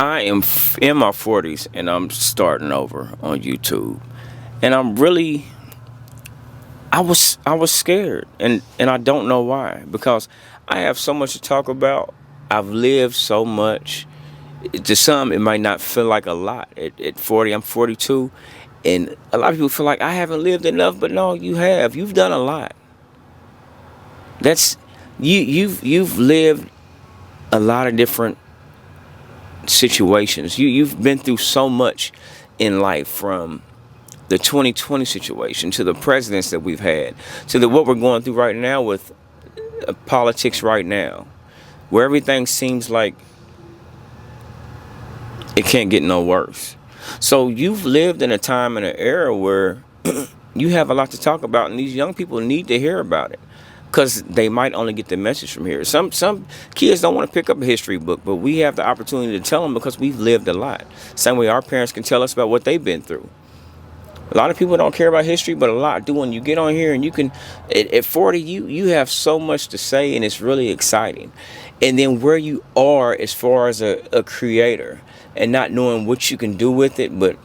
I am in my 40s and I'm starting over on YouTube. And I was scared and I don't know why, because I have so much to talk about. I've lived so much. To some it might not feel like a lot. At 40, I'm 42, and a lot of people feel like I haven't lived enough, but no, you have. You've done a lot. That's you've lived a lot of different situations. You've been through so much in life, from the 2020 situation to the presidents that we've had to what we're going through right now with politics right now, where everything seems like it can't get no worse. So you've lived in a time and an era where you have a lot to talk about, and these young people need to hear about it, because they might only get the message from here. Some kids don't want to pick up a history book, but we have the opportunity to tell them because we've lived a lot. Same way our parents can tell us about what they've been through. A lot of people don't care about history, but a lot do. When you get on here and you can, at 40, you have so much to say, and it's really exciting. And then where you are as far as a creator, and not knowing what you can do with it, but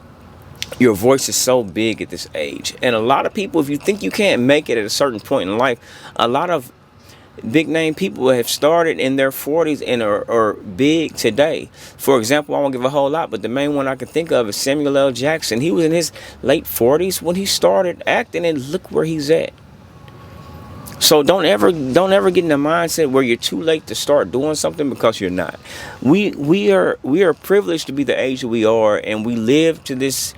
your voice is so big at this age. And a lot of people, if you think you can't make it at a certain point in life, a lot of big name people have started in their 40s and are big today. For example, I won't give a whole lot, but the main one I can think of is Samuel L. Jackson. He was in his late 40s when he started acting, and look where he's at. So don't ever get in the mindset where you're too late to start doing something, because you're not. We are privileged to be the age that we are, and we live to this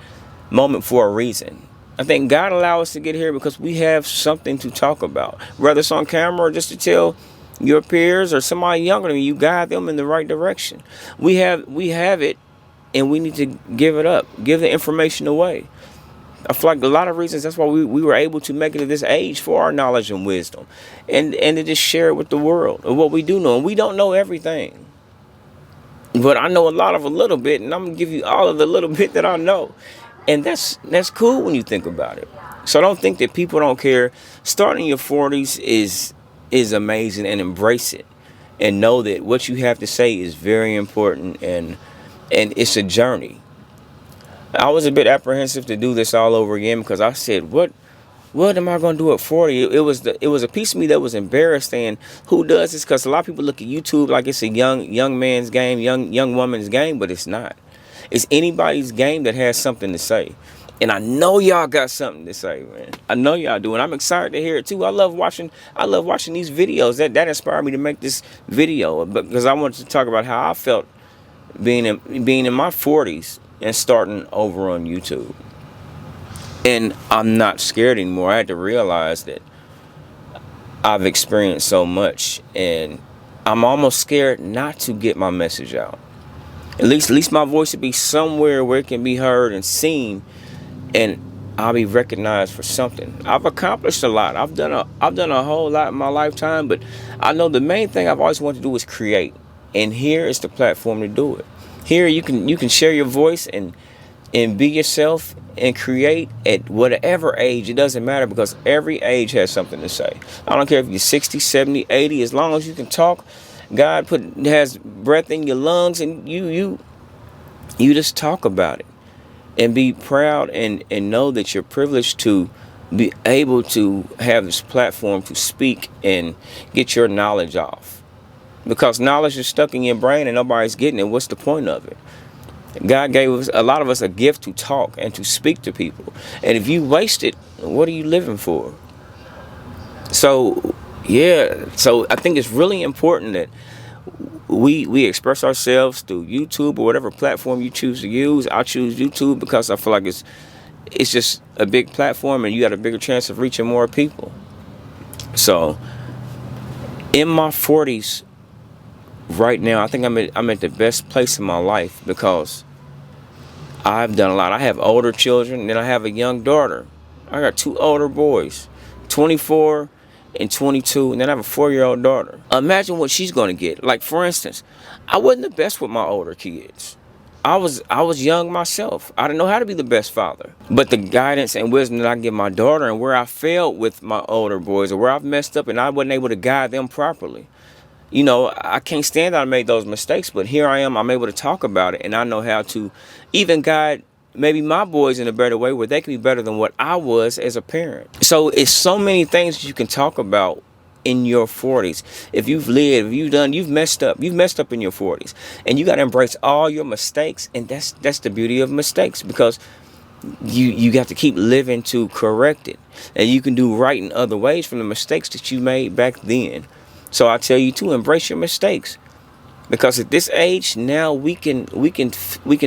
moment for a reason. I think God allowed us to get here because we have something to talk about, whether it's on camera or just to tell your peers or somebody younger than you, guide them in the right direction. We have it, and we need to give it up, give the information away. I feel like a lot of reasons that's why we were able to make it at this age, for our knowledge and wisdom, and to just share it with the world of what we do know. And we don't know everything, but I know a lot of a little bit, and I'm gonna give you all of the little bit that I know. And that's cool when you think about it. So don't think that people don't care. Starting your 40s is amazing, and embrace it, and know that what you have to say is very important, and it's a journey. I was a bit apprehensive to do this all over again, because I said, what am I going to do at 40? It was a piece of me that was embarrassed, and who does this? Because a lot of people look at YouTube like it's a young man's game, young woman's game, but it's not. It's anybody's game that has something to say. And I know y'all got something to say, man. I know y'all do, and I'm excited to hear it too. I love watching these videos. That inspired me to make this video, because I wanted to talk about how I felt being in my 40s and starting over on YouTube. And I'm not scared anymore. I had to realize that I've experienced so much, and I'm almost scared not to get my message out. At least my voice will be somewhere where it can be heard and seen, and I'll be recognized for something. I've accomplished a lot. I've done a whole lot in my lifetime, but I know the main thing I've always wanted to do is create, and here is the platform to do it. Here you can share your voice and be yourself and create at whatever age. It doesn't matter, because every age has something to say. I don't care if you're 60, 70, 80, as long as you can talk. God has breath in your lungs, and you just talk about it, and be proud, and know that you're privileged to be able to have this platform to speak and get your knowledge off. Because knowledge is stuck in your brain and nobody's getting it. What's the point of it? God gave us, a lot of us, a gift to talk and to speak to people. And if you waste it, what are you living for? So, yeah. So I think it's really important that we express ourselves through YouTube or whatever platform you choose to use. I choose YouTube because I feel like it's just a big platform, and you got a bigger chance of reaching more people. So in my 40s right now, I think I'm at the best place in my life, because I've done a lot. I have older children, and then I have a young daughter. I got 2 older boys, 24 and 22, and then I have a 4-year-old daughter. Imagine what she's going to get. Like, for instance, I wasn't the best with my older kids. I was young myself. I didn't know how to be the best father. But the guidance and wisdom that I give my daughter, and where I failed with my older boys, or where I've messed up and I wasn't able to guide them properly, You know, I can't stand that I made those mistakes, but here I am. I'm able to talk about it, and I know how to even guide maybe my boys in a better way where they can be better than what I was as a parent. So it's so many things you can talk about in your 40s. If you've lived, if you've done, you've messed up in your 40s, and you got to embrace all your mistakes. And that's the beauty of mistakes, because you got to keep living to correct it, and you can do right in other ways from the mistakes that you made back then. So I tell you to embrace your mistakes, because at this age now we can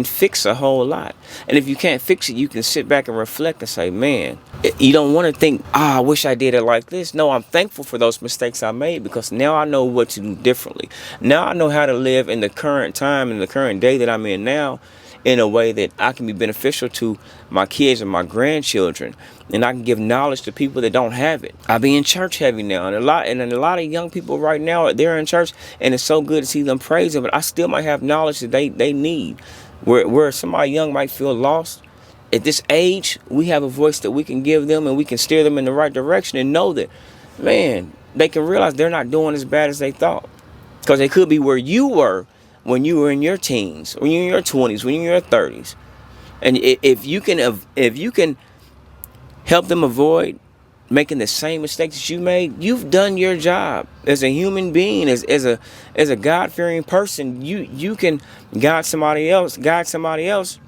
fix a whole lot. And if you can't fix it, you can sit back and reflect and say, man, you don't want to think, I wish I did it like this. No, I'm thankful for those mistakes I made, because now I know what to do differently. Now I know how to live in the current time, in the current day that I'm in now, in a way that I can be beneficial to my kids and my grandchildren, and I can give knowledge to people that don't have it. I be in church heavy now, and a lot of young people right now, they're in church, and it's so good to see them praising, but I still might have knowledge that they need. Where somebody young might feel lost, at this age, we have a voice that we can give them, and we can steer them in the right direction, and know that, man, they can realize they're not doing as bad as they thought. Because they could be where you were when you were in your teens, when you're in your 20s, when you're in your 30s. And if you can help them avoid making the same mistakes that you made, you've done your job as a human being, as a God-fearing person. You can guide somebody else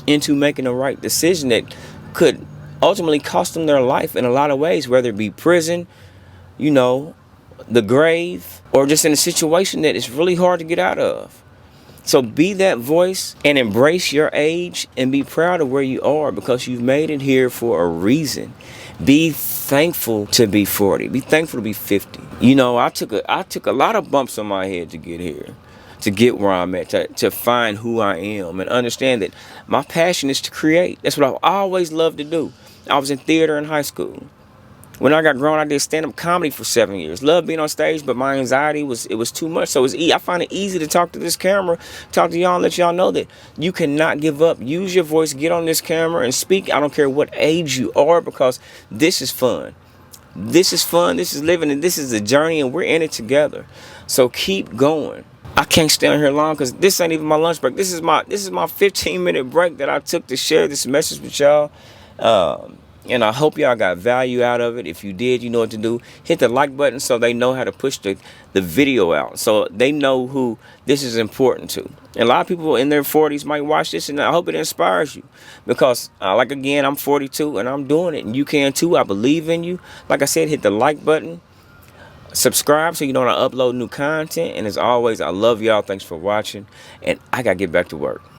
into making the right decision that could ultimately cost them their life in a lot of ways, whether it be prison, you know, the grave, or just in a situation that is really hard to get out of. So be that voice and embrace your age, and be proud of where you are, because you've made it here for a reason. Be thankful to be 40. Be thankful to be 50. You know, I took a lot of bumps on my head to get here, to get where I'm at, to find who I am, and understand that my passion is to create. That's what I've always loved to do. I was in theater in high school. When I got grown, I did stand-up comedy for 7 years. Loved being on stage, but my anxiety was too much. So I find it easy to talk to this camera, talk to y'all, and let y'all know that you cannot give up. Use your voice, get on this camera and speak. I don't care what age you are, because this is fun. This is fun, this is living, and this is a journey, and we're in it together. So keep going. I can't stay on here long, because this ain't even my lunch break. This is my 15-minute break that I took to share this message with y'all. And I hope y'all got value out of it. If you did, you know what to do. Hit the like button so they know how to push the video out, so they know who this is important to. And a lot of people in their 40s might watch this, and I hope it inspires you, because like, again, I'm 42 and I'm doing it, and you can too. I believe in you. Like I said, hit the like button, subscribe so you know when I upload new content. And as always, I love y'all. Thanks for watching, and I gotta get back to work.